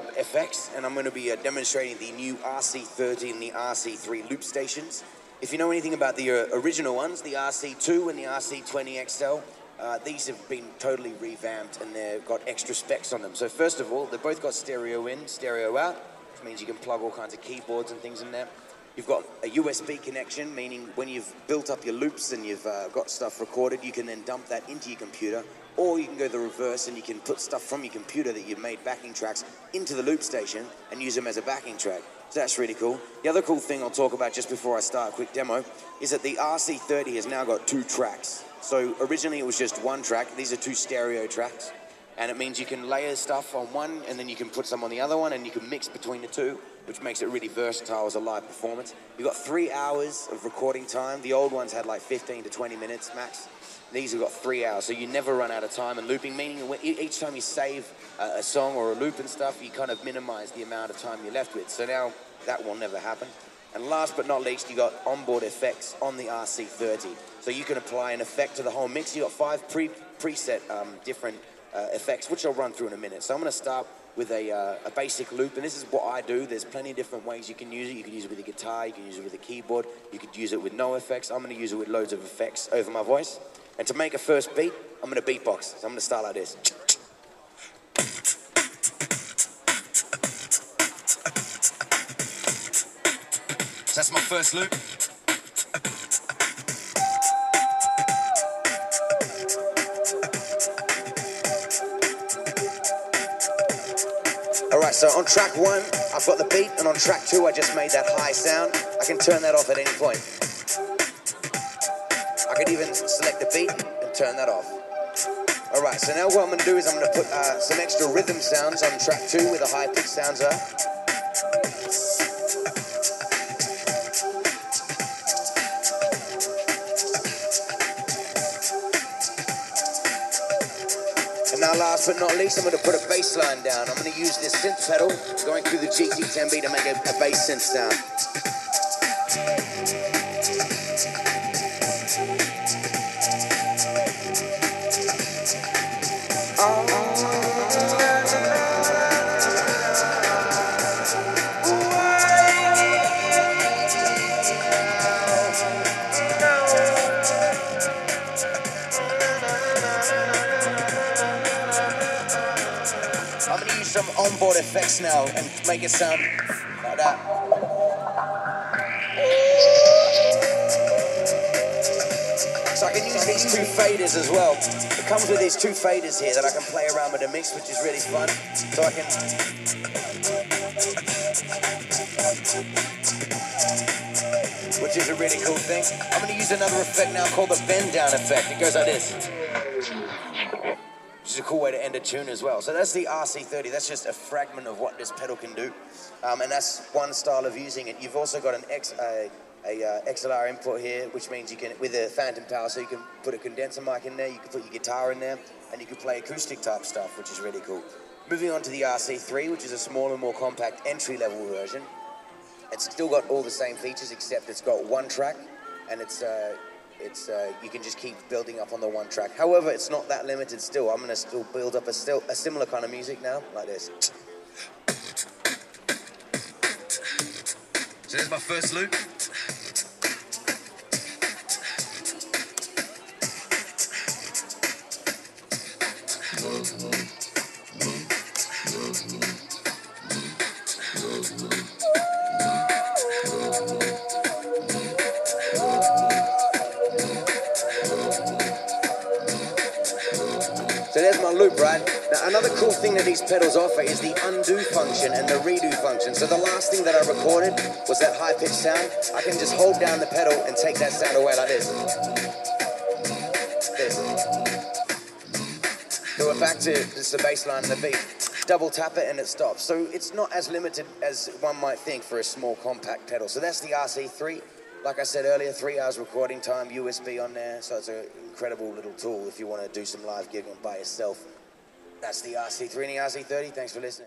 dub effects, and I'm going to be demonstrating the new RC-30 and the RC-3 loop stations. If you know anything about the original ones, the RC-2 and the RC-20XL, these have been totally revamped and they've got extra specs on them. So first of all, they've both got stereo in, stereo out, which means you can plug all kinds of keyboards and things in there. You've got a USB connection, meaning when you've built up your loops and you've got stuff recorded, you can then dump that into your computer, or you can go the reverse and you can put stuff from your computer that you've made backing tracks into the loop station and use them as a backing track. So that's really cool. The other cool thing I'll talk about just before I start a quick demo is that the RC-30 has now got 2 tracks. So originally it was just 1 track. These are 2 stereo tracks. And it means you can layer stuff on one and then you can put some on the other one and you can mix between the 2, which makes it really versatile as a live performance. You've got 3 hours of recording time. The old ones had like 15 to 20 minutes max. These have got 3 hours, so you never run out of time. And looping, meaning each time you save a song or a loop and stuff, you kind of minimize the amount of time you're left with. So now that will never happen. And last but not least, you got onboard effects on the RC-30. So you can apply an effect to the whole mix. You got 5 preset different effects, which I'll run through in a minute. So I'm going to start with a basic loop, and this is what I do. There's plenty of different ways you can use it. You can use it with a guitar, you can use it with a keyboard, you could use it with no effects. I'm going to use it with loads of effects over my voice. And to make a first beat, I'm going to beatbox. So I'm going to start like this. So that's my first loop. Alright, so on track 1, I've got the beat, and on track 2, I just made that high sound. I can turn that off at any point. I can even select the beat and turn that off. Alright, so now what I'm going to do is I'm going to put some extra rhythm sounds on track 2 where the high pitch sounds are. And now last but not least, I'm going to put a bass line down. I'm going to use this synth pedal going through the GT10B to make a bass synth sound. I'm going to use some onboard effects now and make it sound like that. So I can use these 2 faders as well. It comes with these 2 faders here that I can play around with the mix, which is really fun. So I can... which is a really cool thing. I'm going to use another effect now called the bend down effect. It goes like this. Which is a cool way to end a tune as well. So that's the RC-30. That's just a fragment of what this pedal can do. And that's one style of using it. You've also got an XLR input here, which means you can, with a phantom power, so you can put a condenser mic in there, you can put your guitar in there, and you can play acoustic type stuff, which is really cool. Moving on to the RC-3, which is a smaller, more compact entry-level version. It's still got all the same features, except it's got 1 track, and you can just keep building up on the 1 track. However, it's not that limited still. I'm going to still build up a similar kind of music now, like this. So there's my first loop. So there's my loop, right? Now another cool thing that these pedals offer is the undo function and the redo function. So the last thing that I recorded was that high-pitched sound. I can just hold down the pedal and take that sound away like this. So we're back to just the bass line and the beat. Double tap it and it stops. So it's not as limited as one might think for a small compact pedal. So that's the RC-3. Like I said earlier, 3 hours recording time, USB on there, so it's an incredible little tool if you want to do some live gigging by yourself. That's the RC-3 and the RC-30. Thanks for listening.